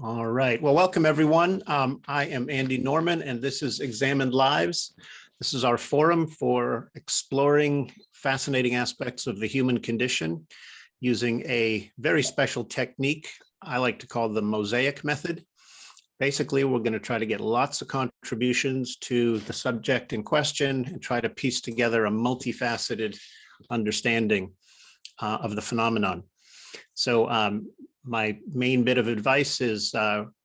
All right. Well, welcome everyone. I am Andy Norman, and this is Examined Lives. This is our forum for exploring fascinating aspects of the human condition using a very special technique I like to call the mosaic method. Basically, we're going to try to get lots of contributions to the subject in question and try to piece together a multifaceted understanding of the phenomenon. So my main bit of advice is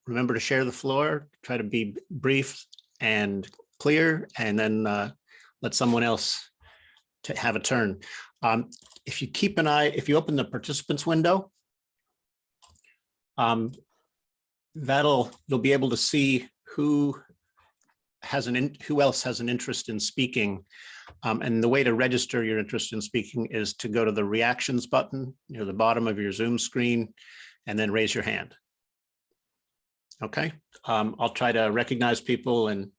remember to share the floor, try to be brief and clear, and then let someone else have a turn. If you keep an eye, if you open the participants window, you'll be able to see who else has an interest in speaking. And the way to register your interest in speaking is to go to the reactions button near the bottom of your Zoom screen and then raise your hand. Okay, I'll try to recognize people in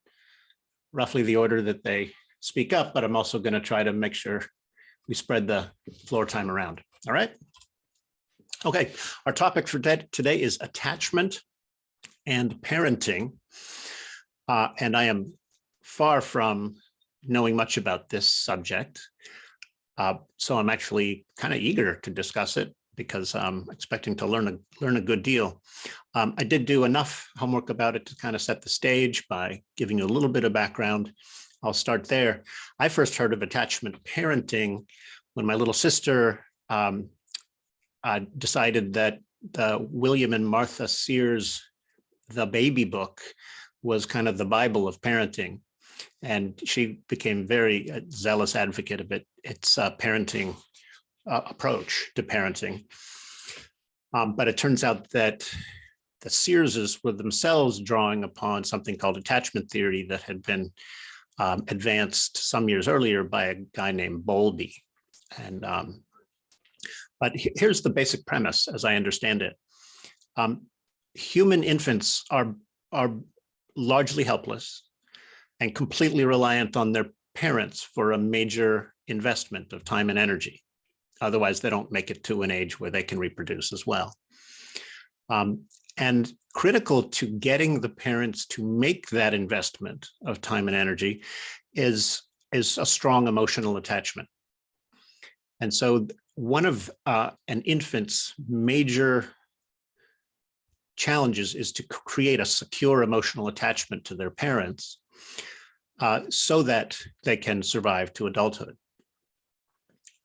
roughly the order that they speak up, but I'm also going to try to make sure we spread the floor time around. All right. Okay, our topic for today is attachment and parenting. And I am far from knowing much about this subject. So I'm actually kind of eager to discuss it because I'm expecting to learn a good deal. I did do enough homework about it to kind of set the stage by giving you a little bit of background. I'll start there. I first heard of attachment parenting when my little sister decided that the William and Martha Sears, The Baby book, was kind of the Bible of parenting. And she became very zealous advocate of its parenting approach to parenting. But it turns out that the Searses were themselves drawing upon something called attachment theory that had been advanced some years earlier by a guy named Bowlby. And but here's the basic premise, as I understand it. Human infants are largely helpless and completely reliant on their parents for a major investment of time and energy. Otherwise, they don't make it to an age where they can reproduce as well. And critical to getting the parents to make that investment of time and energy is a strong emotional attachment. And so one of an infant's major challenges is to create a secure emotional attachment to their parents so that they can survive to adulthood.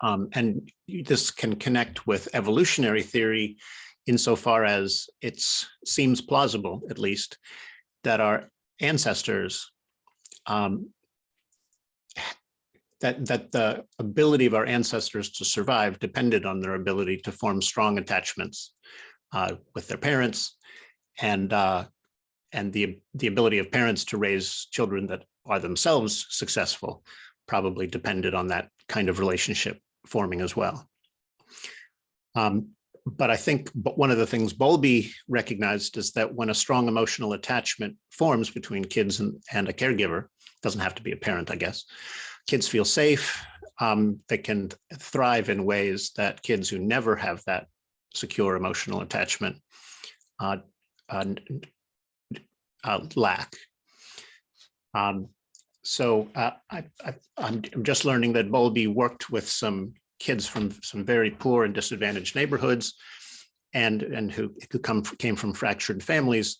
And this can connect with evolutionary theory insofar as it seems plausible, at least, that our ancestors, that the ability of our ancestors to survive depended on their ability to form strong attachments with their parents, and the ability of parents to raise children that are themselves successful probably depended on that kind of relationship forming as well. But I think one of the things Bowlby recognized is that when a strong emotional attachment forms between kids and a caregiver, doesn't have to be a parent, I guess, kids feel safe. They can thrive in ways that kids who never have that secure emotional attachment lack. So I'm just learning that Bowlby worked with some kids from some very poor and disadvantaged neighborhoods, and who came from fractured families.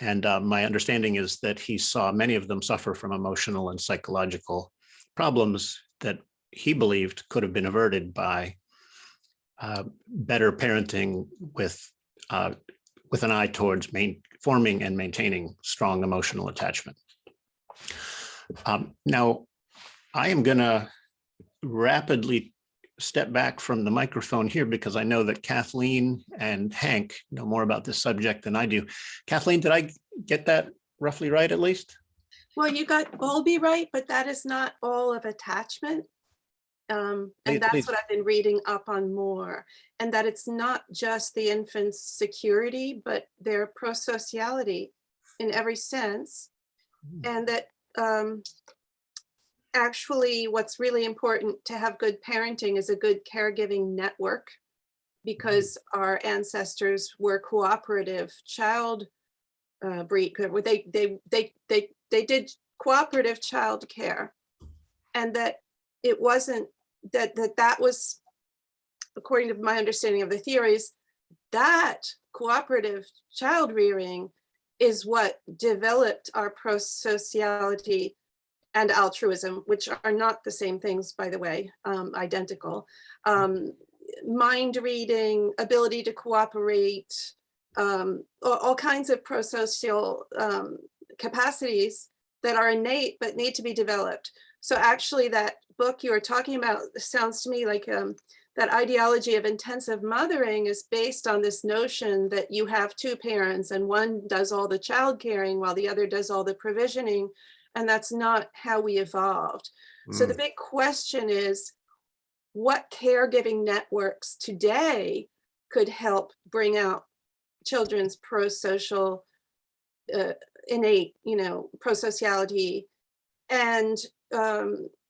And my understanding is that he saw many of them suffer from emotional and psychological problems that he believed could have been averted by better parenting with an eye towards forming and maintaining strong emotional attachment. Now, I am going to rapidly step back from the microphone here because I know that Kathleen and Hank know more about this subject than I do. Kathleen, did I get that roughly right at least? Well, you got Bowlby right, but that is not all of attachment. And that's what I've been reading up on more. And that it's not just the infant's security, but their prosociality in every sense. And that actually what's really important to have good parenting is a good caregiving network. because our ancestors were cooperative child breed. They did cooperative child care, and that it wasn't that was, according to my understanding of the theories, that cooperative child rearing is what developed our prosociality and altruism, which are not the same things, by the way, identical. Mind reading, ability to cooperate, all kinds of prosocial capacities that are innate but need to be developed. So actually that book you were talking about sounds to me like that ideology of intensive mothering is based on this notion that you have two parents and one does all the child caring while the other does all the provisioning. And that's not how we evolved. So the big question is, what caregiving networks today could help bring out children's prosocial, innate, prosociality? And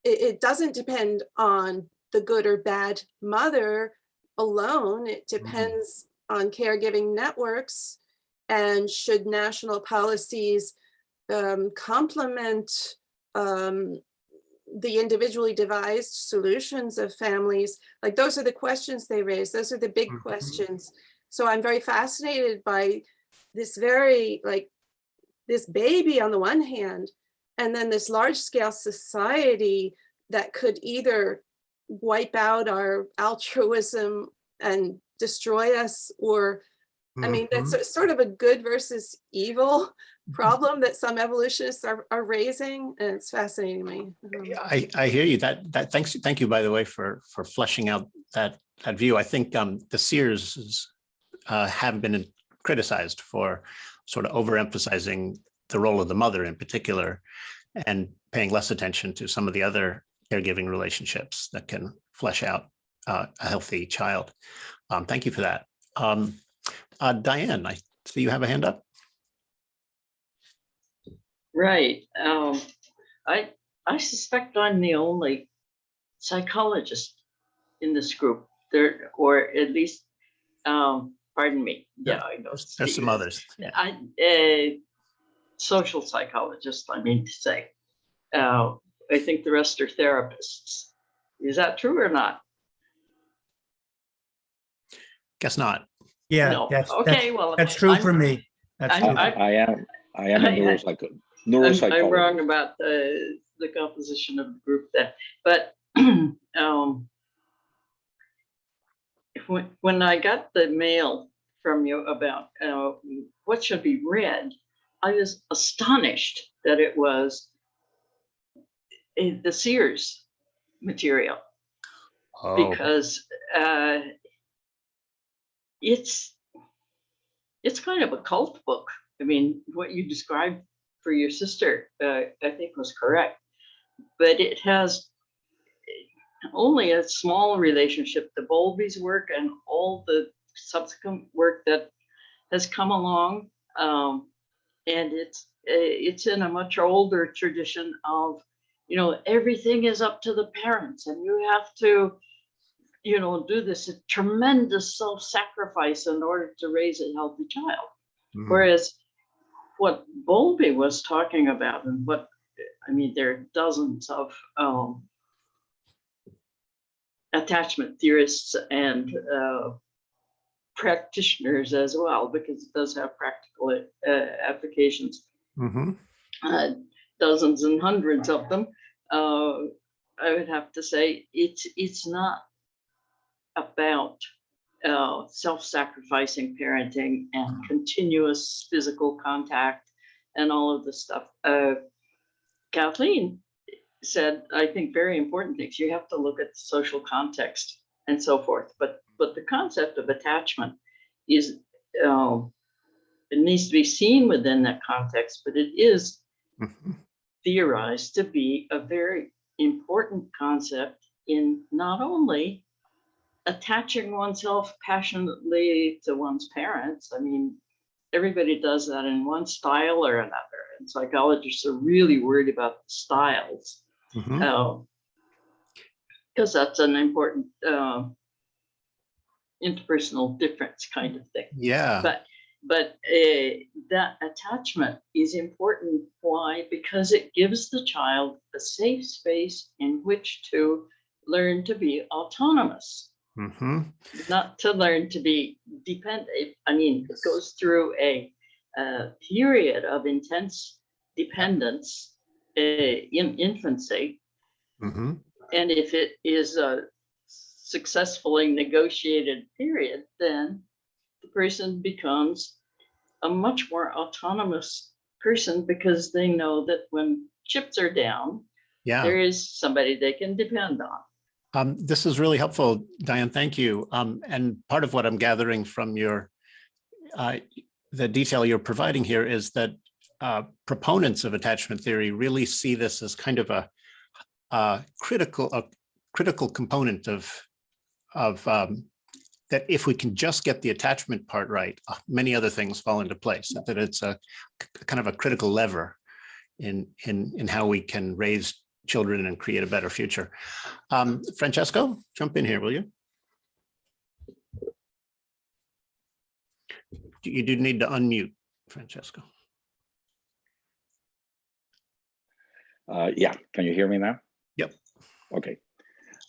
it doesn't depend on the good or bad mother alone. It depends on caregiving networks, and should national policies complement the individually devised solutions of families? Like, those are the questions they raise. Those are the big questions. So I'm very fascinated by this this baby on the one hand, and then this large scale society that could either wipe out our altruism and destroy us, or I mean, that's sort of a good versus evil problem that some evolutionists are raising, and it's fascinating to me. I hear you. Thank you, by the way, for fleshing out that view. I think the Searses have been criticized for sort of overemphasizing the role of the mother in particular, and paying less attention to some of the other caregiving relationships that can flesh out a healthy child. Thank you for that. Diane, I see you have a hand up. Right. I suspect I'm the only psychologist in this group there, or at least, pardon me. Yeah, I know. There's some others. Yeah. Social psychologist, I mean to say. I think the rest are therapists. Is that true or not? Guess not. Yeah, No. that's, Okay, well, that's true for me. That's true. I am a neuropsychologist. I'm wrong about the composition of the group then, but when I got the mail from you about what should be read, I was astonished that it was the Sears material, because it's kind of a cult book. I mean, what you described for your sister, I think was correct, but it has only a small relationship to Bowlby's work and all the subsequent work that has come along, and it's in a much older tradition of, everything is up to the parents, and you have to, do this tremendous self-sacrifice in order to raise a healthy child. Whereas what Bowlby was talking about, and there are dozens of attachment theorists and practitioners as well, because it does have practical applications. Dozens and hundreds of them. I would have to say it's not about self-sacrificing parenting and continuous physical contact and all of this stuff. Kathleen said, I think, very important things. You have to look at the social context and so forth. But the concept of attachment is, it needs to be seen within that context, but it is theorized to be a very important concept in not only attaching oneself passionately to one's parents. I mean, everybody does that in one style or another, and psychologists are really worried about the styles, because that's an important interpersonal difference kind of thing. Yeah. But that attachment is important. Why? Because it gives the child a safe space in which to learn to be autonomous, Mm-hmm. not to learn to be dependent. I mean, it goes through a period of intense dependence in infancy. Mm-hmm. And if it is a successfully negotiated period, then the person becomes a much more autonomous person because they know that when chips are down, Yeah. there is somebody they can depend on. This is really helpful, Diane. Thank you. And part of what I'm gathering from your the detail you're providing here is that proponents of attachment theory really see this as kind of a critical component of that if we can just get the attachment part right, many other things fall into place. That it's a kind of a critical lever in how we can raise children and create a better future. Francesco, jump in here, will you? You do need to unmute, Francesco. Yeah, can you hear me now? Yep. Okay.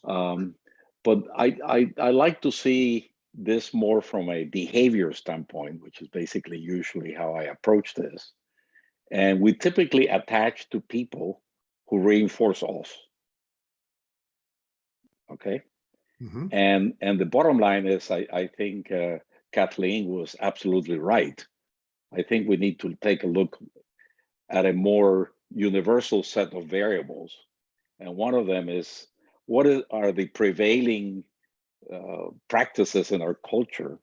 But I like to see this more from a behavior standpoint, which is basically usually how I approach this. And we typically attach to people who reinforce us. Okay. Mm-hmm. And the bottom line is, I think Kathleen was absolutely right. I think we need to take a look at a more universal set of variables. And one of them is, are the prevailing practices in our culture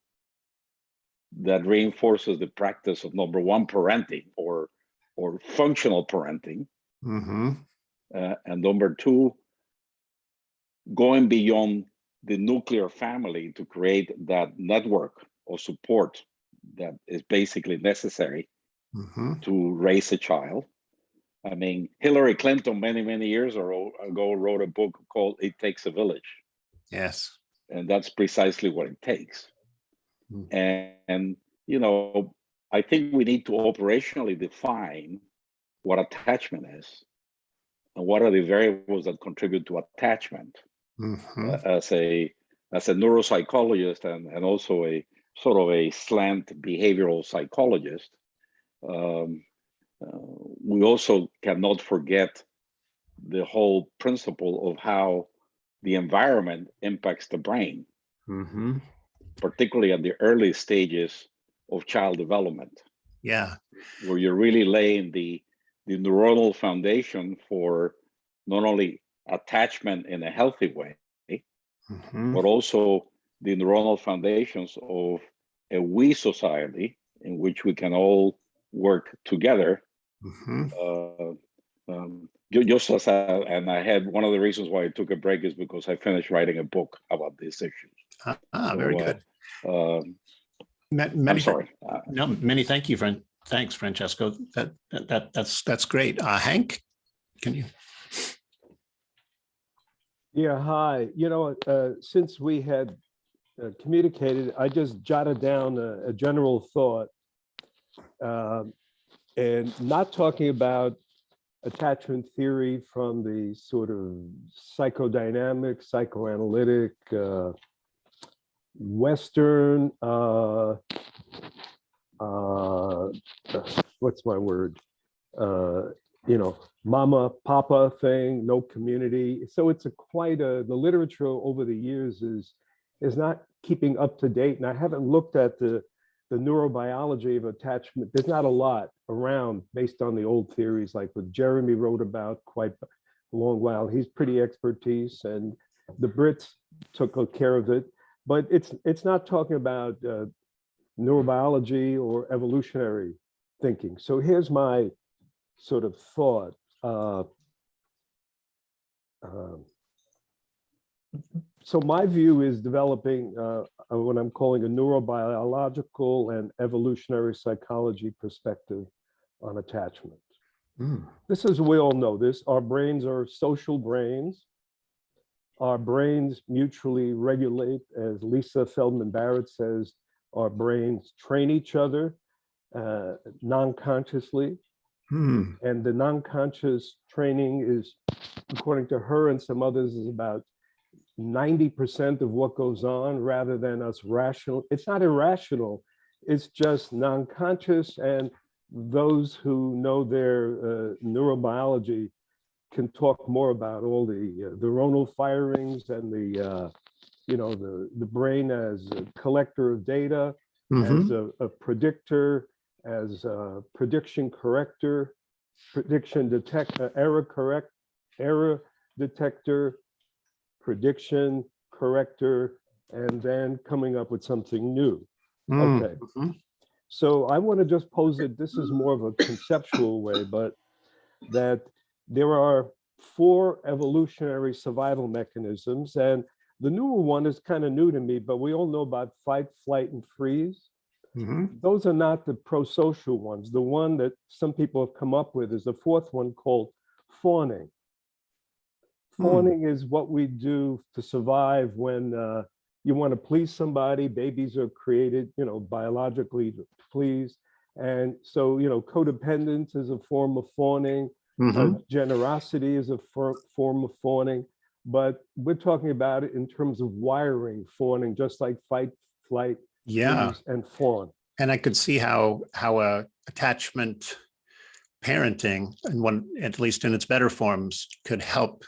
that reinforces the practice of, number one, parenting or functional parenting, Mm-hmm. and number two, going beyond the nuclear family to create that network of support that is basically necessary Mm-hmm. to raise a child. I mean, Hillary Clinton many years ago wrote a book called "It Takes a Village." Yes. And that's precisely what it takes. Mm. And you know, I think we need to operationally define what attachment is and what are the variables that contribute to attachment. Mm-hmm. As a neuropsychologist and also a sort of a slant behavioral psychologist, we also cannot forget the whole principle of how the environment impacts the brain, Mm-hmm. particularly at the early stages of child development. Yeah. Where you're really laying the neuronal foundation for not only attachment in a healthy way, Mm-hmm. but also the neuronal foundations of a we society in which we can all work together. Mm-hmm. Just as I had one of the reasons why I took a break is because I finished writing a book about these issues. Very good. I'm sorry. No, many thank you, thanks, Francesco. That's great. Hank, can you? Yeah, hi. You know, since we had communicated, I just jotted down a general thought, and not talking about attachment theory from the sort of psychodynamic, psychoanalytic, Western, what's my word? You know, mama, papa thing, no community. So it's the literature over the years is not keeping up to date. And I haven't looked at the neurobiology of attachment. There's not a lot around based on the old theories, like what Jeremy wrote about quite a long while. He's pretty expertise, and the Brits took care of it. But it's not talking about neurobiology or evolutionary thinking. So here's my sort of thought. So my view is developing what I'm calling a neurobiological and evolutionary psychology perspective on attachment. This is, we all know this, our brains are social brains. Our brains mutually regulate, as Lisa Feldman Barrett says, our brains train each other non-consciously. Hmm. And the non-conscious training is, according to her and some others, is about 90% of what goes on rather than us rational. It's not irrational, it's just non-conscious. And those who know their neurobiology can talk more about all the neuronal firings and the brain as a collector of data, Mhm. as a predictor, as a prediction corrector, prediction error detector, prediction corrector, and then coming up with something new. Mm. Okay, Mhm. so I want to just pose it, this is more of a conceptual way, but that there are 4 evolutionary survival mechanisms, and the newer one is kind of new to me, but we all know about fight, flight, and freeze. Mhm. Those are not the pro-social ones. The one that some people have come up with is the 4th one called fawning. Fawning is what we do to survive when you want to please somebody. Babies are created, biologically to please. And so, codependence is a form of fawning. Mhm. Generosity is a form of fawning. But we're talking about it in terms of wiring, fawning, just like fight, flight, Yeah. freeze, and fawn. And I could see how attachment parenting, and one, at least in its better forms, could help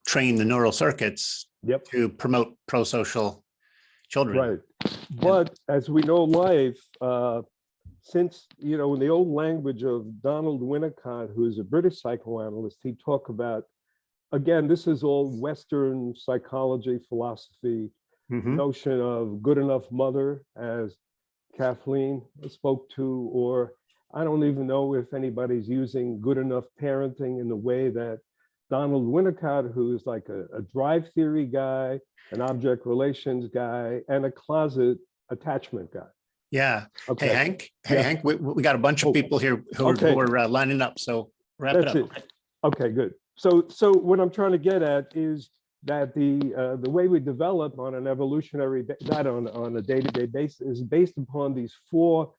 train the neural circuits Yep. to promote pro-social children. Right. But as we know, life, since, in the old language of Donald Winnicott, who is a British psychoanalyst, he talked about, again, this is all Western psychology, philosophy, Mhm. notion of good enough mother, as Kathleen spoke to, or I don't even know if anybody's using good enough parenting in the way that Donald Winnicott, who is like a drive theory guy, an object relations guy, and a closet attachment guy. Yeah. Okay. Hey, Hank. Hey, Yeah. Hank, we got a bunch of Oh, people here who okay. are lining up. So wrap it That's up. it. Okay, good. So what I'm trying to get at is that the way we develop on an evolutionary, not on a day-to-day basis, is based upon these 4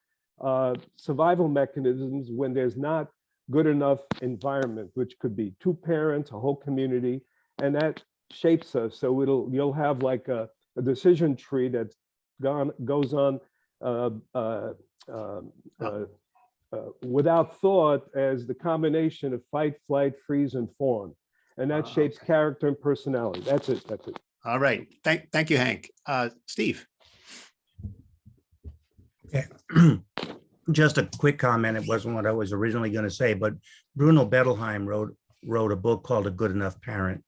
survival mechanisms when there's not good enough environment, which could be 2 parents, a whole community, and that shapes us. So you'll have like a decision tree that goes on without thought as the combination of fight, flight, freeze, and fawn. And that shapes character and personality. That's it. That's it. All right. Thank you, Hank. Steve. Just a quick comment. It wasn't what I was originally going to say, but Bruno Bettelheim wrote a book called A Good Enough Parent,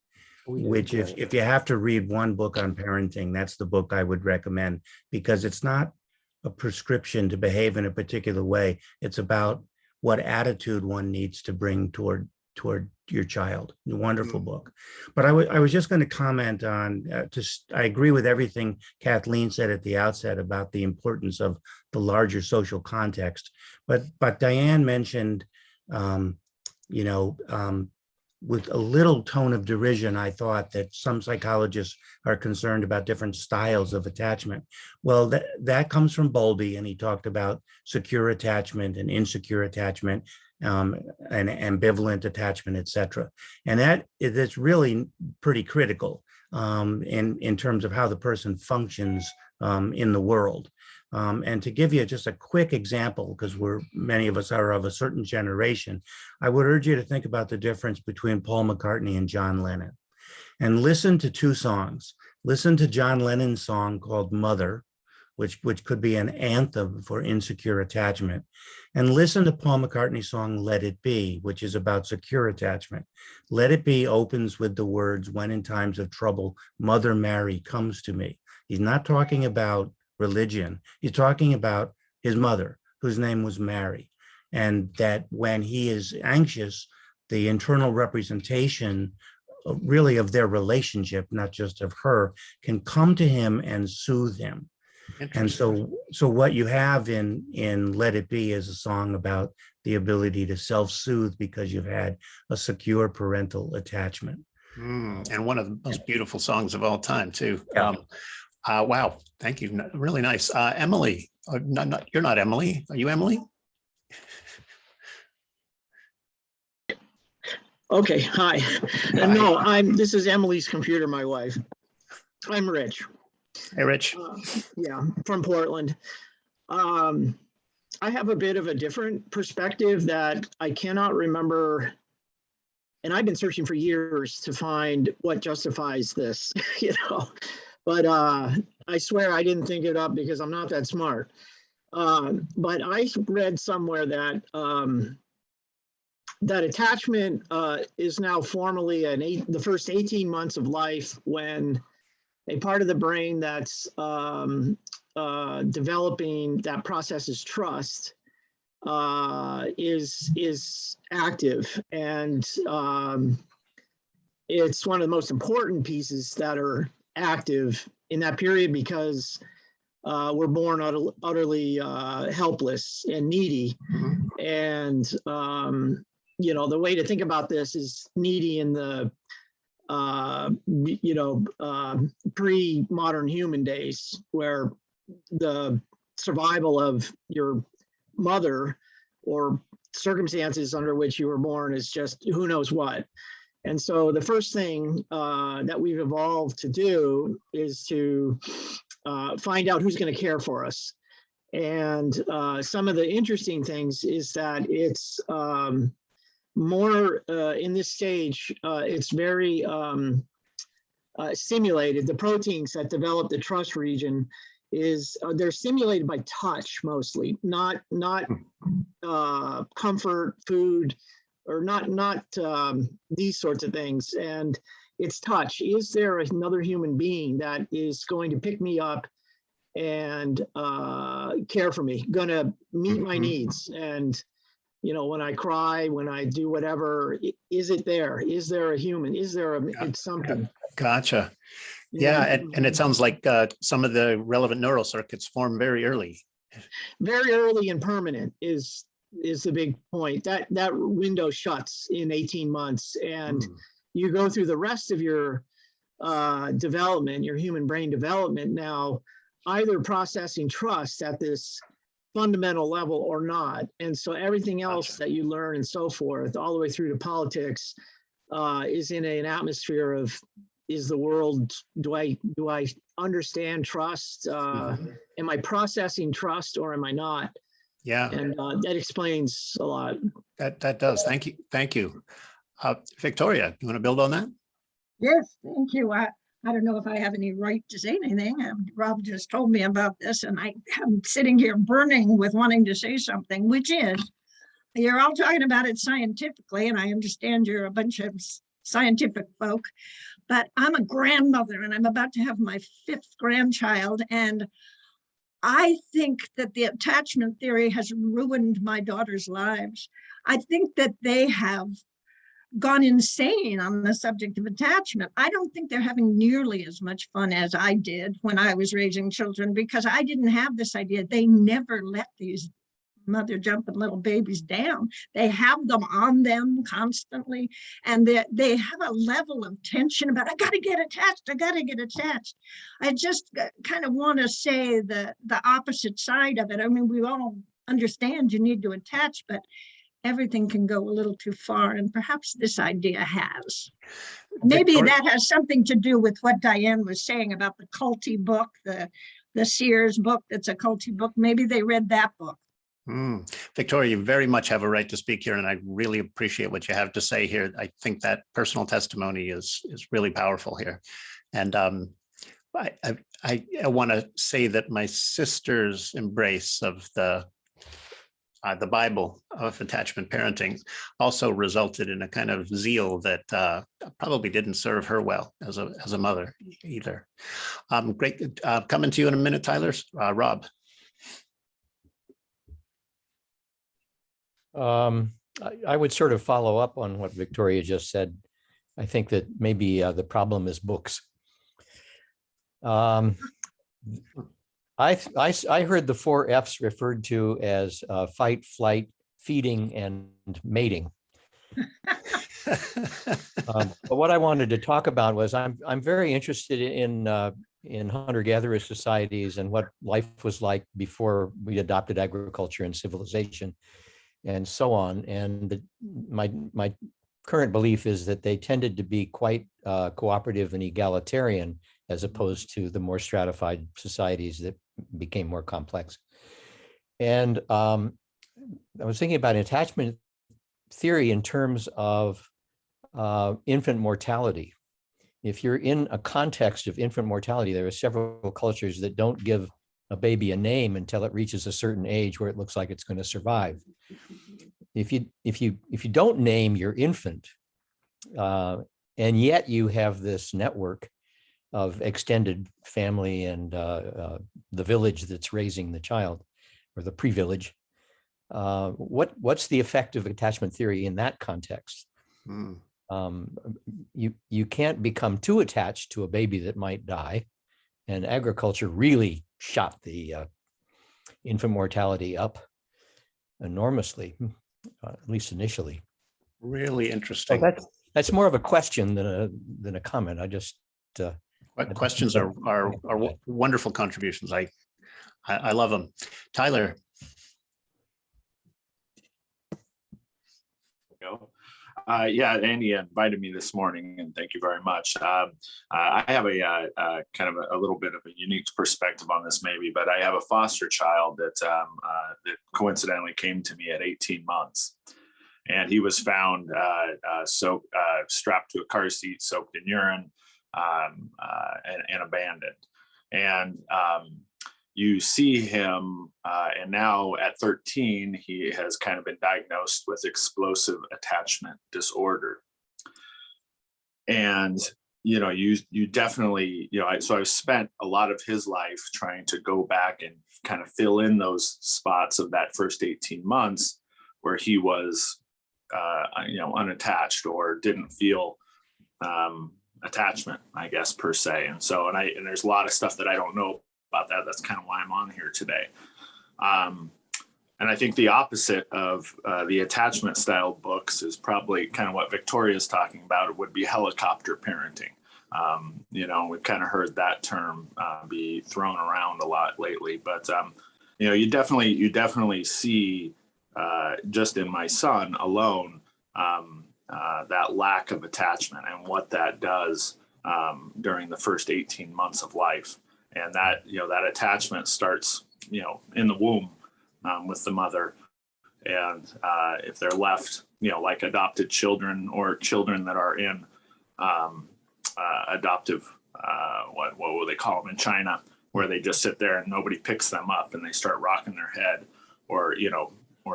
which if you have to read one book on parenting, that's the book I would recommend, because it's not a prescription to behave in a particular way. It's about what attitude one needs to bring toward your child. A wonderful book. But I was just going to comment on, I agree with everything Kathleen said at the outset about the importance of the larger social context. But Diane mentioned, with a little tone of derision, I thought that some psychologists are concerned about different styles of attachment. Well, that comes from Bowlby, and he talked about secure attachment and insecure attachment, and ambivalent attachment, et cetera. And that's really pretty critical in terms of how the person functions in the world. And to give you just a quick example, because many of us are of a certain generation, I would urge you to think about the difference between Paul McCartney and John Lennon, and listen to 2 songs. Listen to John Lennon's song called Mother, which could be an anthem for insecure attachment, and listen to Paul McCartney's song Let It Be, which is about secure attachment. Let It Be opens with the words, "When in times of trouble, Mother Mary comes to me." He's not talking about religion. He's talking about his mother, whose name was Mary, and that when he is anxious, the internal representation really of their relationship, not just of her, can come to him and soothe him. And so what you have in Let It Be is a song about the ability to self-soothe because you've had a secure parental attachment. And one of the most beautiful songs of all time, too. Yeah. Wow, thank you. Really nice. Emily, you're not Emily. Are you Emily? Okay, hi. Hi. No, this is Emily's computer, my wife. I'm Rich. Hey, Rich. Yeah, from Portland. I have a bit of a different perspective that I cannot remember. And I've been searching for years to find what justifies this, but I swear I didn't think it up because I'm not that smart. But I read somewhere that that attachment is now formally the first 18 months of life, when a part of the brain that's developing that processes trust is active, and it's one of the most important pieces that are active in that period, because we're born utterly helpless and needy. And the way to think about this is needy in the pre-modern human days, where the survival of your mother or circumstances under which you were born is just who knows what. And so the first thing that we've evolved to do is to find out who's going to care for us. And some of the interesting things is that it's more in this stage, it's very stimulated. The proteins that develop the trust region they're stimulated by touch mostly, not comfort, food, or not these sorts of things. And it's touch. Is there another human being that is going to pick me up and care for me, gonna meet my needs? And when I cry, when I do whatever, is it there? Is there a human? Is there it's something? Gotcha. Yeah, and it sounds like some of the relevant neural circuits form very early. Very early and permanent is the big point. That window shuts in 18 months, and you go through the rest of your development, your human brain development, now either processing trust at this fundamental level or not. And so everything else that you learn and so forth, all the way through to politics, is in an atmosphere of, is the world, do I understand trust? Am I processing trust or am I not? Yeah. And that explains a lot. That does. Thank you. Thank you. Victoria, you want to build on that? Yes, thank you. I don't know if I have any right to say anything. Rob just told me about this, and I'm sitting here burning with wanting to say something, which is, you're all talking about it scientifically, and I understand you're a bunch of scientific folk, but I'm a grandmother, and I'm about to have my 5th grandchild, and I think that the attachment theory has ruined my daughter's lives. I think that they have gone insane on the subject of attachment. I don't think they're having nearly as much fun as I did when I was raising children, because I didn't have this idea. They never let these mother jumping little babies down. They have them on them constantly, and they have a level of tension about, I got to get attached. I got to get attached. I just kind of want to say the opposite side of it. I mean, we all understand you need to attach, but everything can go a little too far, and perhaps this idea has. Maybe that has something to do with what Diane was saying about the culty book, the Sears book that's a culty book. Maybe they read that book. Victoria, you very much have a right to speak here, and I really appreciate what you have to say here. I think that personal testimony is really powerful here. And I want to say that my sister's embrace of the Bible of attachment parenting also resulted in a kind of zeal that probably didn't serve her well as a mother either. Great. Coming to you in a minute, Tyler. Rob. I would sort of follow up on what Victoria just said. I think that maybe the problem is books. I heard the 4 F's referred to as fight, flight, feeding, and mating. But what I wanted to talk about was I'm very interested in hunter-gatherer societies and what life was like before we adopted agriculture and civilization and so on. And my current belief is that they tended to be quite cooperative and egalitarian, as opposed to the more stratified societies that became more complex. And I was thinking about attachment theory in terms of infant mortality. If you're in a context of infant mortality, there are several cultures that don't give a baby a name until it reaches a certain age where it looks like it's going to survive. If you don't name your infant, and yet you have this network of extended family and the village that's raising the child, or the pre-village, what's the effect of attachment theory in that context? You can't become too attached to a baby that might die, and agriculture really shot the infant mortality up enormously, at least initially. Really So interesting. that's more of a question than a comment. I just Questions are wonderful contributions. I love them. Tyler. Yeah, Andy invited me this morning, and thank you very much. I have a kind of a little bit of a unique perspective on this, maybe, but I have a foster child that that coincidentally came to me at 18 months, and he was found strapped to a car seat, soaked in urine, and abandoned. And you see him, and now at 13, he has kind of been diagnosed with explosive attachment disorder. And, you definitely, so I've spent a lot of his life trying to go back and kind of fill in those spots of that first 18 months where he was, unattached or didn't feel attachment, I guess, per se. And so, and there's a lot of stuff that I don't know about that. That's kind of why I'm on here today. And I think the opposite of the attachment style books is probably kind of what Victoria's talking about. It would be helicopter parenting. We've kind of heard that term be thrown around a lot lately, but you definitely see just in my son alone that lack of attachment and what that does during the first 18 months of life. And that, that attachment starts, in the womb with the mother. And if they're left, like adopted children or children that are in adoptive, what will they call them in China, where they just sit there and nobody picks them up and they start rocking their head or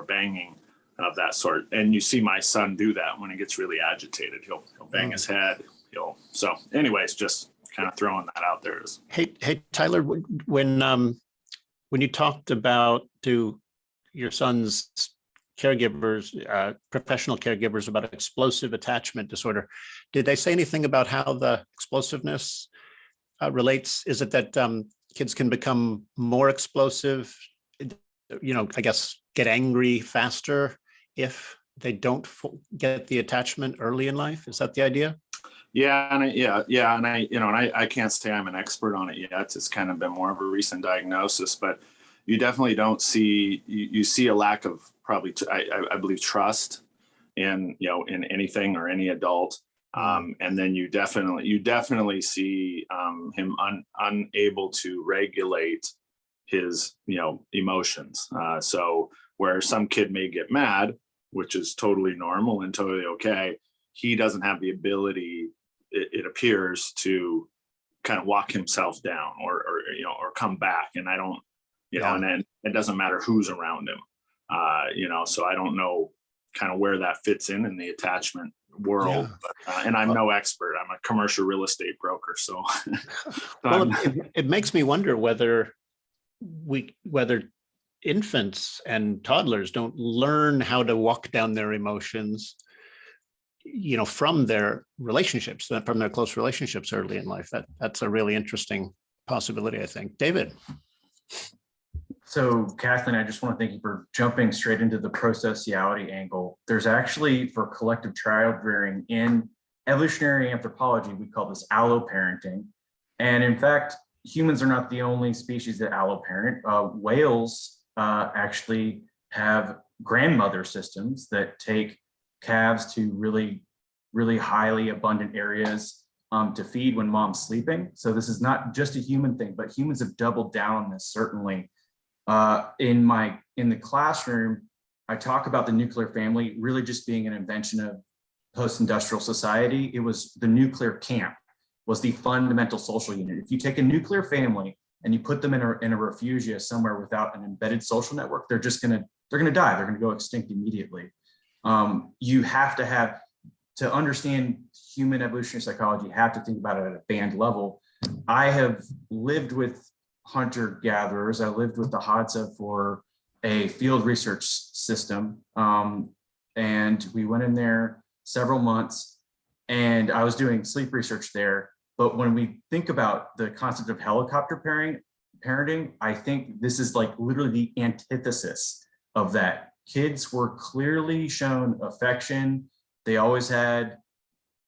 banging of that sort. And you see my son do that when he gets really agitated. He'll bang his head. So anyways, just kind of throwing that out there. Hey, Tyler, when you talked about to your son's caregivers, professional caregivers, about explosive attachment disorder, did they say anything about how the explosiveness relates? Is it that kids can become more explosive, I guess, get angry faster if they don't get the attachment early in life? Is that the idea? Yeah, and I can't say I'm an expert on it yet. It's kind of been more of a recent diagnosis, but you definitely don't see you see a lack of probably I believe trust in in anything or any adult, and then you definitely see him unable to regulate his emotions. So where some kid may get mad, which is totally normal and totally okay, he doesn't have the ability, it appears, to kind of walk himself down or come back. And I don't, and then it doesn't matter who's around him, so I don't know kind of where that fits in the attachment world. But, and I'm no expert. I'm a commercial real estate broker. So, well, it makes me wonder whether infants and toddlers don't learn how to walk down their emotions, from their relationships, from their close relationships early in life. That's a really interesting possibility, I think. David. So Kathleen, I just want to thank you for jumping straight into the pro-sociality angle. There's actually, for collective child rearing in evolutionary anthropology, we call this alloparenting. And in fact, humans are not the only species that alloparent. Whales actually have grandmother systems that take calves to really, really highly abundant areas to feed when mom's sleeping. So this is not just a human thing, but humans have doubled down on this certainly. In the classroom, I talk about the nuclear family really just being an invention of post-industrial society. It was the nuclear camp was the fundamental social unit. If you take a nuclear family and you put them in a refugia somewhere without an embedded social network, they're gonna die. They're gonna go extinct immediately. You have to understand human evolutionary psychology, you have to think about it at a band level. I have lived with hunter-gatherers. I lived with the Hadza for a field research system. And we went in there several months and I was doing sleep research there. But when we think about the concept of helicopter parenting, I think this is like literally the antithesis of that. Kids were clearly shown affection. They always had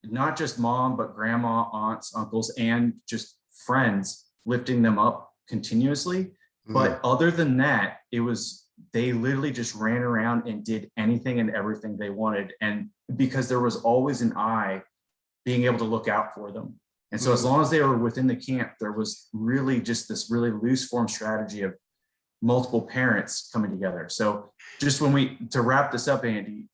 not just mom, but grandma, aunts, uncles, and just friends lifting them up continuously. But other than that, they literally just ran around and did anything and everything they wanted. And because there was always an eye being able to look out for them. And so as long as they were within the camp, there was really just this really loose form strategy of multiple parents coming together. So just to wrap this up, Andy,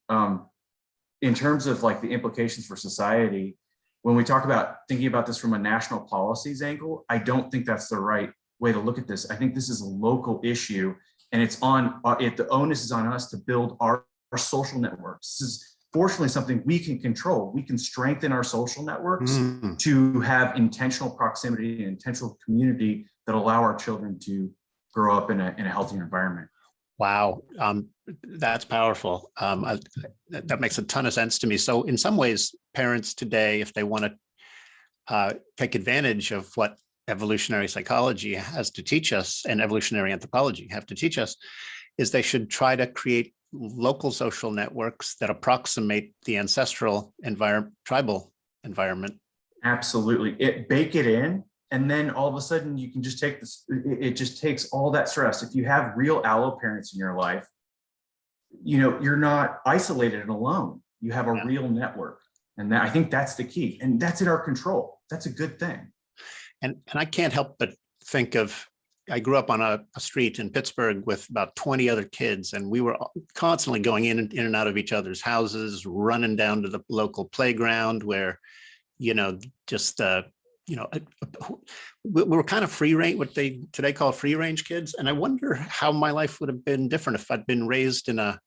in terms of like the implications for society, when we talk about thinking about this from a national policies angle, I don't think that's the right way to look at this. I think this is a local issue, and the onus is on us to build our social networks. This is fortunately something we can control. We can strengthen our social networks to have intentional proximity and intentional community that allow our children to grow up in a healthier environment. Wow, that's powerful. That makes a ton of sense to me. So in some ways, parents today, if they want to take advantage of what evolutionary psychology has to teach us and evolutionary anthropology have to teach us, is they should try to create local social networks that approximate the ancestral tribal environment. Absolutely. Bake it in. And then all of a sudden you can just take this, it just takes all that stress. If you have real allo parents in your life, you're not isolated and alone. You have a real network. And I think that's the key. And that's in our control. That's a good thing. And I can't help but think of, I grew up on a street in Pittsburgh with about 20 other kids, and we were constantly going in and out of each other's houses, running down to the local playground where, we were kind of free range, what they today call free range kids. And I wonder how my life would have been different if I'd been raised in a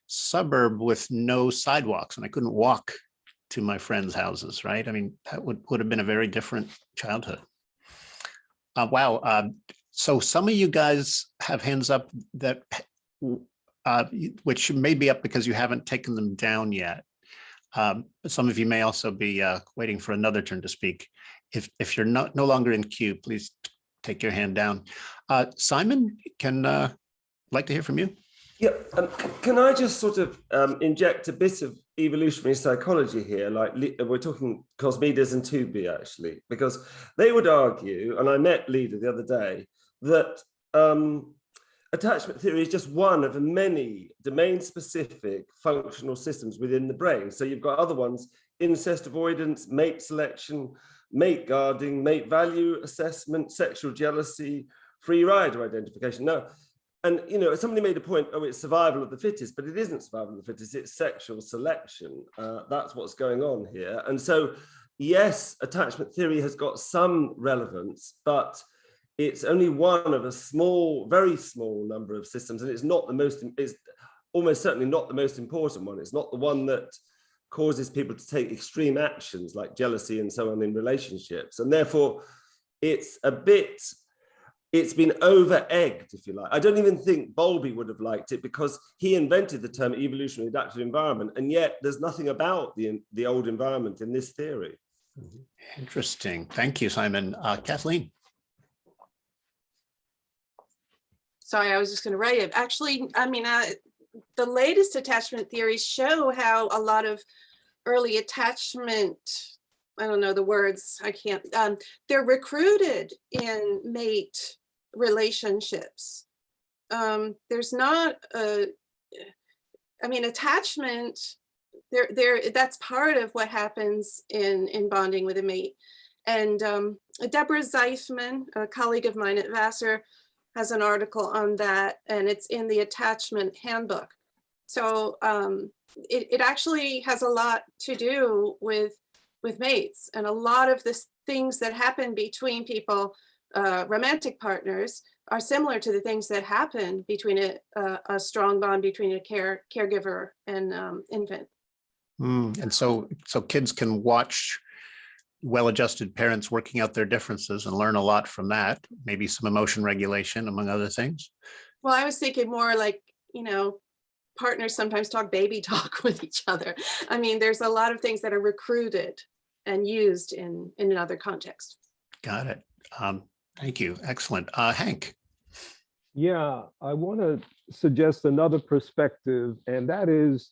suburb with no sidewalks and I couldn't walk to my friends' houses, right? I mean, that would have been a very different childhood. Wow. So some of you guys have hands up that, which may be up because you haven't taken them down yet. Some of you may also be waiting for another turn to speak. If you're no longer in queue, please take your hand down. Simon, like to hear from you. Yeah, can I just sort of inject a bit of evolutionary psychology here? Like we're talking Cosmides and Tubi actually, because they would argue, and I met Leda the other day, that attachment theory is just one of many domain-specific functional systems within the brain. So you've got other ones: incest avoidance, mate selection, mate guarding, mate value assessment, sexual jealousy, free rider identification. No. And, somebody made a point, it's survival of the fittest, but it isn't survival of the fittest, it's sexual selection. That's what's going on here. And so, yes, attachment theory has got some relevance, but it's only one of a small, very small number of systems. And it's almost certainly not the most important one. It's not the one that causes people to take extreme actions like jealousy and so on in relationships. And therefore, it's been over-egged, if you like. I don't even think Bowlby would have liked it because he invented the term evolutionary adaptive environment, and yet there's nothing about the old environment in this theory. Interesting. Thank you, Simon. Kathleen. sorry, I was just going to write it. Actually, I mean, the latest attachment theories show how a lot of early attachment, I don't know the words, I can't, they're recruited in mate relationships. There's not a, I mean, attachment, that's part of what happens in bonding with a mate. And Deborah Zeifman, a colleague of mine at Vassar, has an article on that, and it's in the attachment handbook. So it actually has a lot to do with mates, and a lot of the things that happen between people, romantic partners, are similar to the things that happen between a strong bond between a caregiver and infant. And so kids can watch well-adjusted parents working out their differences and learn a lot from that, maybe some emotion regulation, among other things. Well, I was thinking more like, you know, partners sometimes talk baby talk with each other. I mean, there's a lot of things that are recruited and used in another context. Got it. Thank you. Excellent. Hank. Yeah, I want to suggest another perspective, and that is,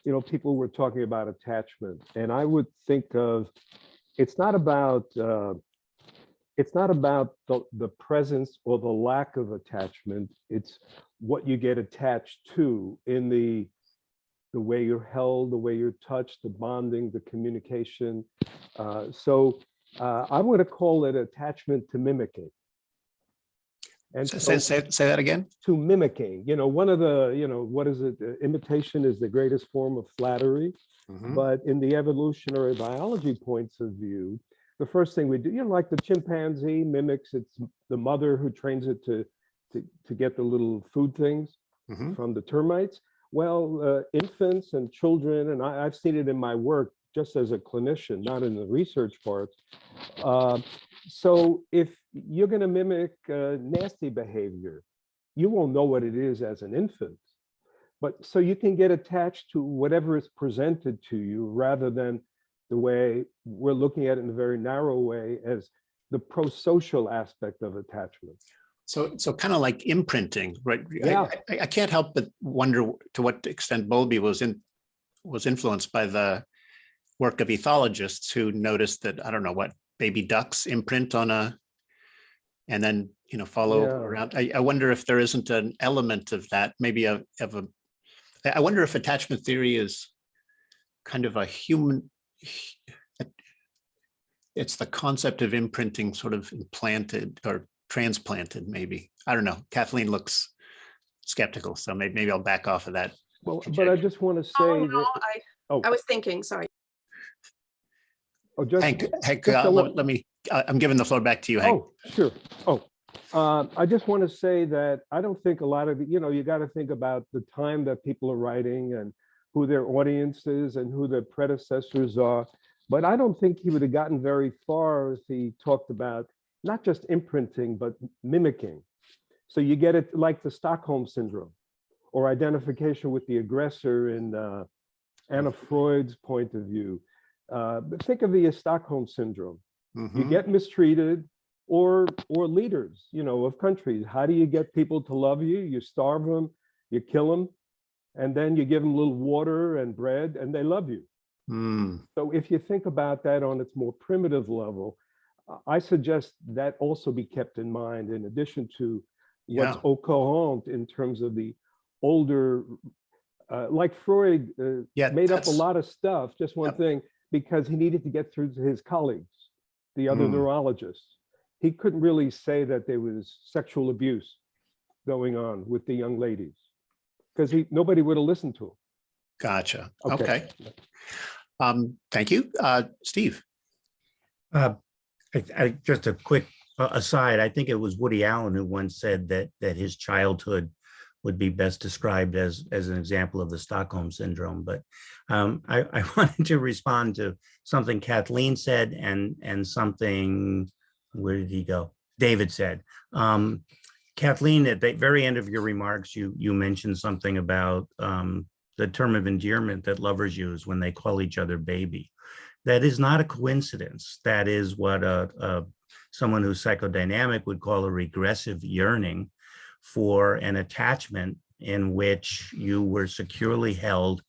you know, people were talking about attachment, and I would think of, it's not about the presence or the lack of attachment. It's what you get attached to in the way you're held, the way you're touched, the bonding, the communication. So I'm going to call it attachment to mimicking. And say that again. To mimicking, you know, one of the, you know, what is it? Imitation is the greatest form of flattery. But in the evolutionary biology points of view, the first thing we do, you know, like the chimpanzee mimics its the mother who trains it to get the little food things from the termites. Well, infants and children, and I've seen it in my work just as a clinician, not in the research part. So if you're going to mimic nasty behavior, you won't know what it is as an infant. But so you can get attached to whatever is presented to you rather than the way we're looking at it in a very narrow way as the pro-social aspect of attachment. So kind of like imprinting, right? Yeah. I can't help but wonder to what extent Bowlby was influenced by the work of ethologists who noticed that, I don't know what, baby ducks imprint on and then, you know, follow around. I wonder if there isn't an element of that, maybe I wonder if attachment theory is kind of a human, it's the concept of imprinting sort of implanted or transplanted, maybe. I don't know. Kathleen looks skeptical, so maybe I'll back off of that. Well, but I just want to say I was thinking, sorry. Oh, just, Hank, let me, I'm giving the floor back to you, Hank. Oh, sure. I just want to say that I don't think a lot of, you know, you got to think about the time that people are writing and who their audience is and who their predecessors are. But I don't think he would have gotten very far if he talked about not just imprinting, but mimicking. So you get it like the Stockholm syndrome or identification with the aggressor in Anna Freud's point of view. But think of the Stockholm syndrome. You get mistreated, or leaders, you know, of countries. How do you get people to love you? You starve them, you kill them, and then you give them a little water and bread, and they love you. So if you think about that on its more primitive level, I suggest that also be kept in mind in addition to what's au courant in terms of the older, like Freud made up a lot of stuff, just one thing, because he needed to get through to his colleagues, the other neurologists. He couldn't really say that there was sexual abuse going on with the young ladies because nobody would have listened to him. Gotcha. Okay. Thank you. Steve. Just a quick aside, I think it was Woody Allen who once said that his childhood would be best described as an example of the Stockholm syndrome. But I wanted to respond to something Kathleen said and something, where did he go? David said. Kathleen, at the very end of your remarks, you mentioned something about the term of endearment that lovers use when they call each other baby. That is not a coincidence. That is what someone who's psychodynamic would call a regressive yearning, for an attachment in which you were securely held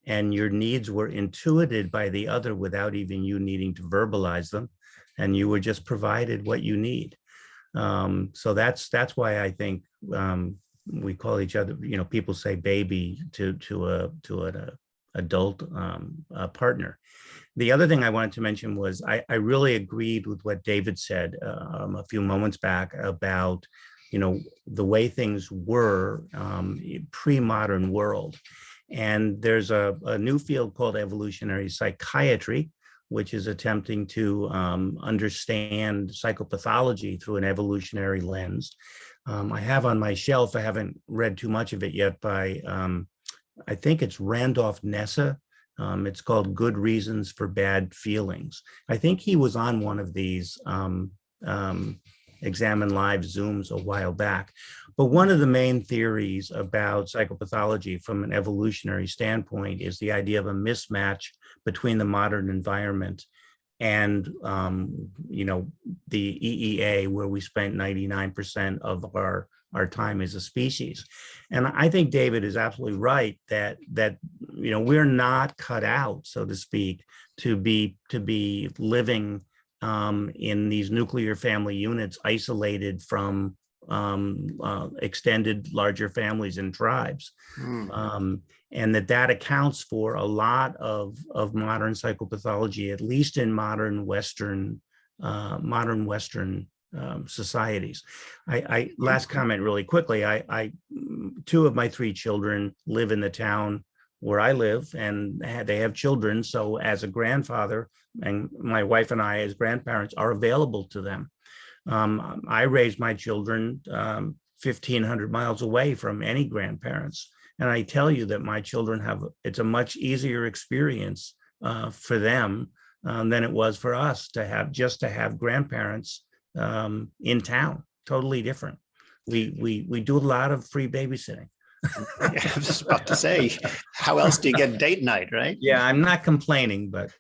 and your needs were intuited by the other without even you needing to verbalize them, and you were just provided what you need. So that's why I think we call each other, people say baby to an adult partner. The other thing I wanted to mention was I really agreed with what David said a few moments back about, the way things were pre-modern world. And there's a new field called evolutionary psychiatry, which is attempting to understand psychopathology through an evolutionary lens. I have on my shelf, I haven't read too much of it yet, by, I think it's Randolph Nessa. It's called Good Reasons for Bad Feelings. I think he was on one of these Examine Live Zooms a while back. But one of the main theories about psychopathology from an evolutionary standpoint is the idea of a mismatch between the modern environment and the EEA, where we spent 99% of our time as a species. And I think David is absolutely right that we're not cut out, so to speak, to be living in these nuclear family units, isolated from extended larger families and tribes. And that accounts for a lot of modern psychopathology, at least in modern Western societies. Last comment really quickly, two of my three children live in the town where I live, and they have children. So as a grandfather, and my wife and I as grandparents are available to them. I raised my children 1,500 miles away from any grandparents. And I tell you that my children it's a much easier experience for them than it was for us to have grandparents in town. Totally different. We do a lot of free babysitting. I was just about to say, how else do you get date night, right? Yeah, I'm not complaining, but.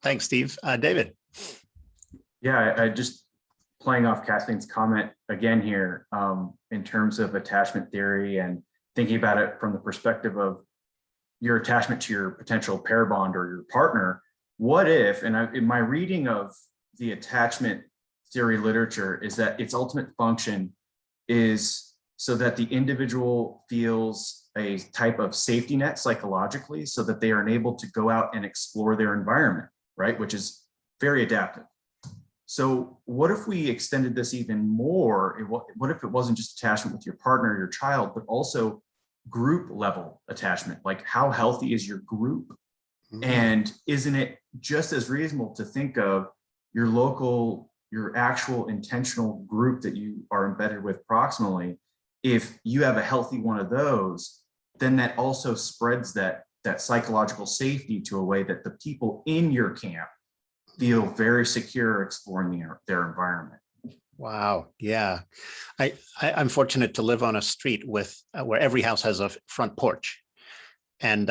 Thanks, Steve. David. Yeah, I just playing off Kathleen's comment again here, in terms of attachment theory and thinking about it from the perspective of your attachment to your potential pair bond or your partner. What if, and in my reading of the attachment theory literature, is that its ultimate function is so that the individual feels a type of safety net psychologically, so that they are enabled to go out and explore their environment, right? Which is very adaptive. So what if we extended this even more? What if it wasn't just attachment with your partner or your child, but also group level attachment? Like, how healthy is your group? And isn't it just as reasonable to think of your local, your actual intentional group that you are embedded with proximally? If you have a healthy one of those, then that also spreads that psychological safety to a way that the people in your camp feel very secure exploring their environment. Wow. Yeah. I'm fortunate to live on a street with where every house has a front porch. And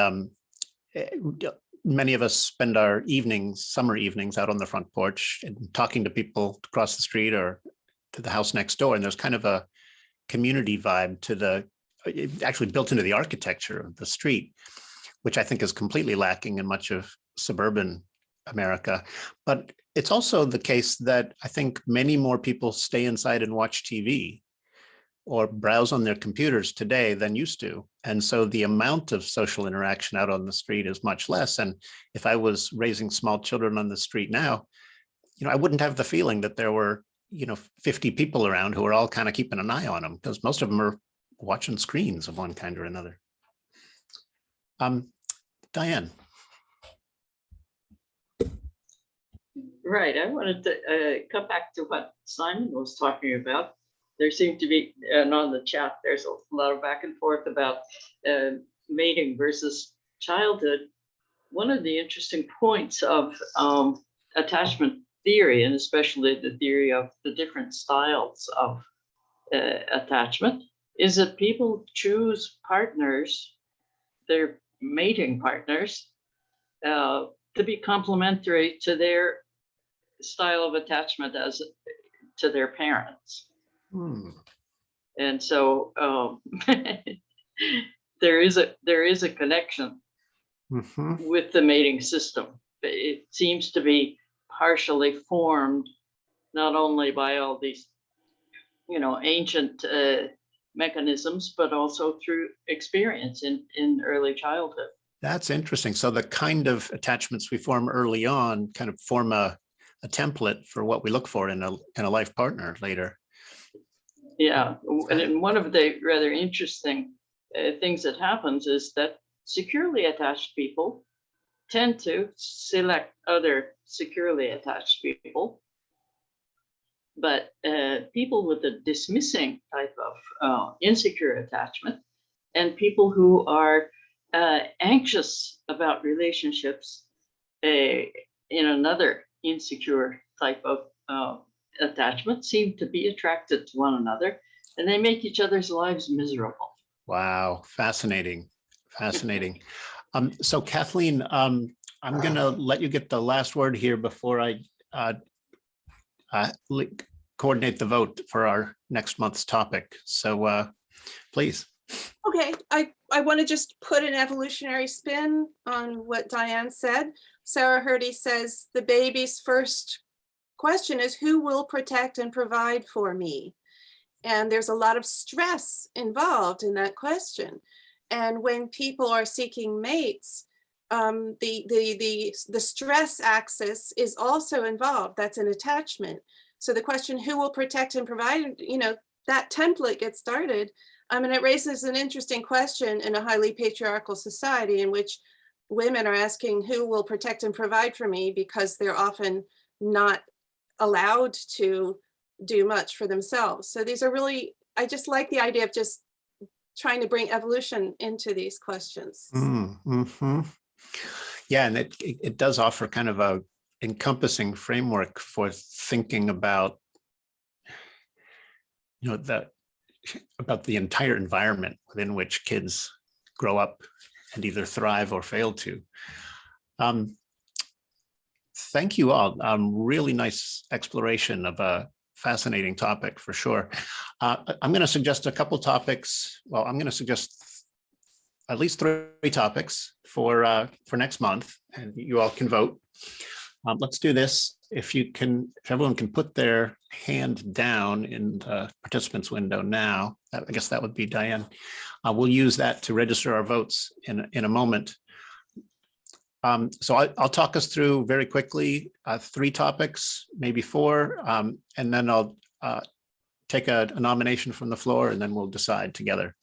many of us spend our evenings, summer evenings, out on the front porch and talking to people across the street or to the house next door. And there's kind of a community vibe to actually built into the architecture of the street, which I think is completely lacking in much of suburban America. But it's also the case that I think many more people stay inside and watch TV or browse on their computers today than used to. And so the amount of social interaction out on the street is much less. And if I was raising small children on the street now, I wouldn't have the feeling that there were 50 people around who are all kind of keeping an eye on them, because most of them are watching screens of one kind or another. Diane. Right. I wanted to come back to what Simon was talking about. There seemed to be, and on the chat, there's a lot of back and forth about mating versus childhood. One of the interesting points of attachment theory, and especially the theory of the different styles of attachment, is that people choose partners, their mating partners, to be complementary to their style of attachment as to their parents. And so there is a connection with the mating system. It seems to be partially formed not only by all these, ancient mechanisms, but also through experience in early childhood. That's interesting. So the kind of attachments we form early on kind of form a template for what we look for in a life partner later. Yeah, and one of the rather interesting things that happens is that securely attached people tend to select other securely attached people, but people with a dismissing type of insecure attachment and people who are anxious about relationships in another insecure type of attachment seem to be attracted to one another, and they make each other's lives miserable. Wow, fascinating, fascinating. So Kathleen, I'm going to let you get the last word here before I coordinate the vote for our next month's topic. So please. Okay, I want to just put an evolutionary spin on what Diane said. Sarah Hurdy says the baby's first question is, who will protect and provide for me? And there's a lot of stress involved in that question. And when people are seeking mates, the stress axis is also involved. That's an attachment. So the question, who will protect and provide, that template gets started. And it raises an interesting question in a highly patriarchal society in which women are asking, who will protect and provide for me, because they're often not allowed to do much for themselves. So these are really, I just like the idea of just trying to bring evolution into these questions. Yeah, and it does offer kind of a encompassing framework for thinking about, about the entire environment within which kids grow up and either thrive or fail to. Thank you all. Really nice exploration of a fascinating topic for sure. I'm going to suggest a couple topics. Well, I'm going to suggest at least 3 topics for next month, and you all can vote. Let's do this. If everyone can put their hand down in the participants window now, I guess that would be Diane. We'll use that to register our votes in a moment. So I'll talk us through very quickly 3 topics, maybe 4, and then I'll take a nomination from the floor, and then we'll decide together.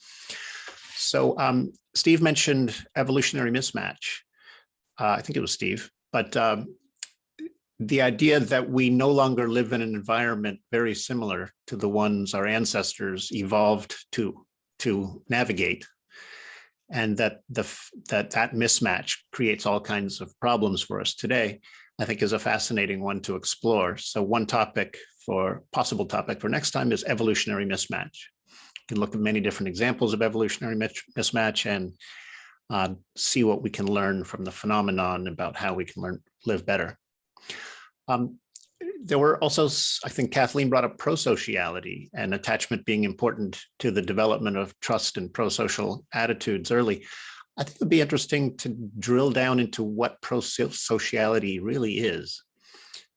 So Steve mentioned evolutionary mismatch. I think it was Steve, but the idea that we no longer live in an environment very similar to the ones our ancestors evolved to navigate, and that that mismatch creates all kinds of problems for us today, I think is a fascinating one to explore. So one possible topic for next time is evolutionary mismatch. You can look at many different examples of evolutionary mismatch and see what we can learn from the phenomenon about how we can live better. There were also, I think Kathleen brought up prosociality and attachment being important to the development of trust and prosocial attitudes early. I think it would be interesting to drill down into what prosociality really is,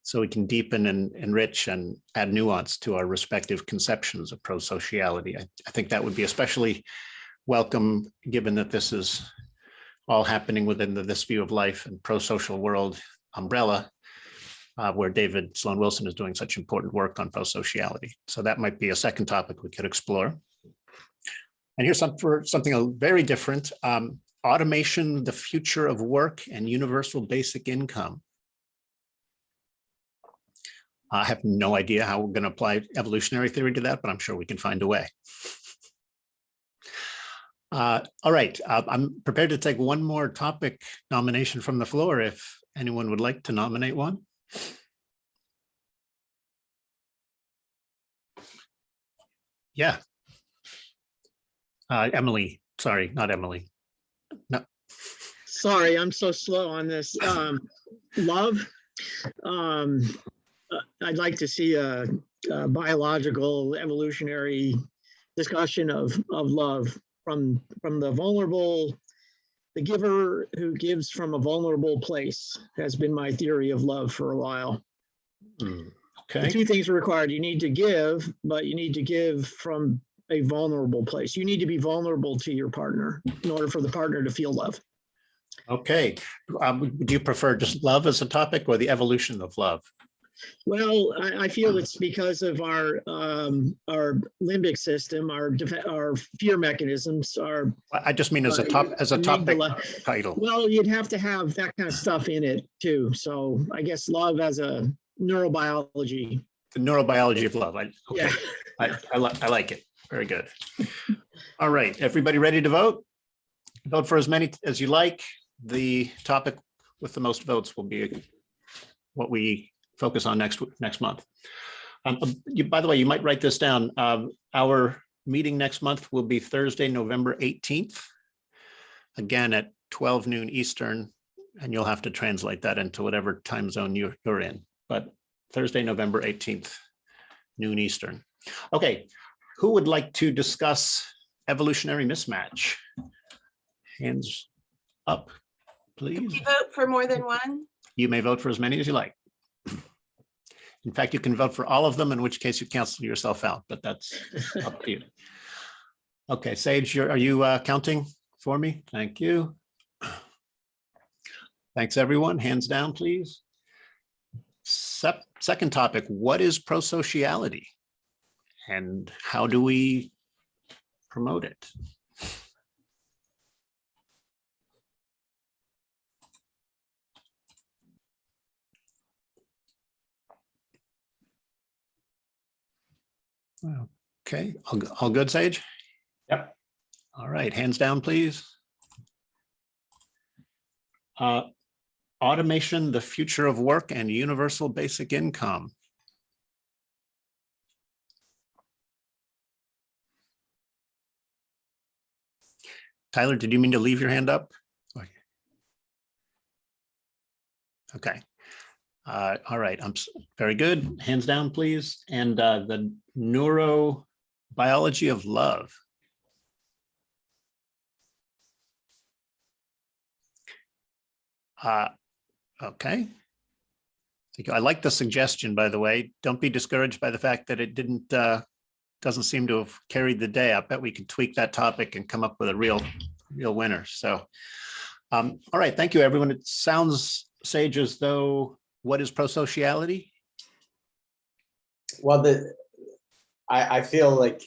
so we can deepen and enrich and add nuance to our respective conceptions of prosociality. I think that would be especially welcome, given that this is all happening within This View of Life and ProSocial World umbrella, where David Sloan Wilson is doing such important work on prosociality. So that might be a second topic we could explore. And here's something very different. Automation, the future of work and universal basic income. I have no idea how we're going to apply evolutionary theory to that, but I'm sure we can find a way. All right, I'm prepared to take one more topic nomination from the floor if anyone would like to nominate one. Yeah. Emily, sorry, not Emily. No. Sorry, I'm so slow on this. Love. I'd like to see a biological evolutionary discussion of love from the vulnerable. The giver who gives from a vulnerable place has been my theory of love for a while. The Okay, two things are required. You need to give, but you need to give from a vulnerable place. You need to be vulnerable to your partner in order for the partner to feel love. okay. Do you prefer just love as a topic or the evolution of love? Well, I feel it's because of our limbic system, our fear mechanisms, our I just mean as a topic amygdala. title. Well, you'd have to have that kind of stuff in it too. So I guess love as a neurobiology. The neurobiology of love. Okay, Yeah. I like it. Very good. All right, everybody ready to vote? Vote for as many as you like. The topic with the most votes will be what we focus on next month. By the way, you might write this down. Our meeting next month will be Thursday, November 18th, again at 12 noon Eastern, and you'll have to translate that into whatever time zone you're in. But Thursday, November 18th, noon Eastern. Okay, who would like to discuss evolutionary mismatch? Hands up, please. You vote for more than one? You may vote for as many as you like. In fact, you can vote for all of them, in which case you cancel yourself out, but that's up to you. Okay, Sage, are you counting for me? Thank you. Thanks, everyone. Hands down, please. Second topic, what is prosociality? And how do we promote it? Okay, all good, Sage? Yep. All right, hands down, please. Automation, the future of work and universal basic income. Tyler, did you mean to leave your hand up? Okay. All right, very good. Hands down, please. And the neurobiology of love. Okay. I like the suggestion, by the way. Don't be discouraged by the fact that it doesn't seem to have carried the day. I bet we could tweak that topic and come up with a real winner. So, all right, thank you, everyone. It sounds, Sage, as though, what is prosociality? Well, I feel like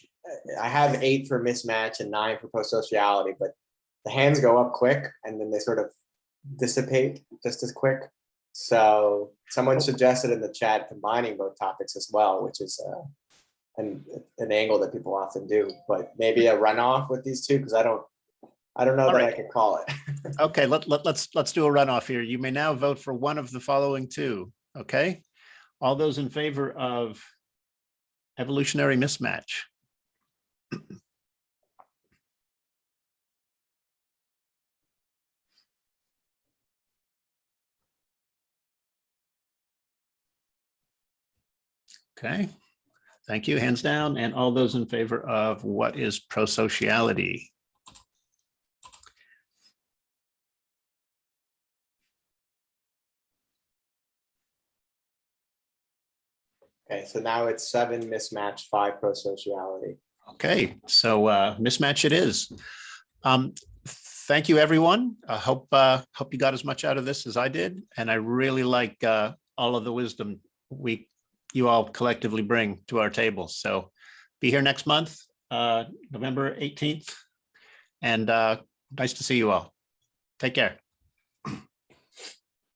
I have 8 for mismatch and 9 for prosociality, but the hands go up quick and then they sort of dissipate just as quick. So someone suggested in the chat combining both topics as well, which is an angle that people often do, but maybe a runoff with these two, because I don't know that I can call it. Okay, let's do a runoff here. You may now vote for one of the following two. Okay, all those in favor of evolutionary mismatch. Okay, thank you. Hands down. And all those in favor of what is prosociality. Okay, so now it's 7 mismatch, 5 prosociality. Okay, so mismatch it is. Thank you, everyone. I hope you got as much out of this as I did, and I really like all of the wisdom you all collectively bring to our table. So be here next month, November 18th, and nice to see you all. Take care.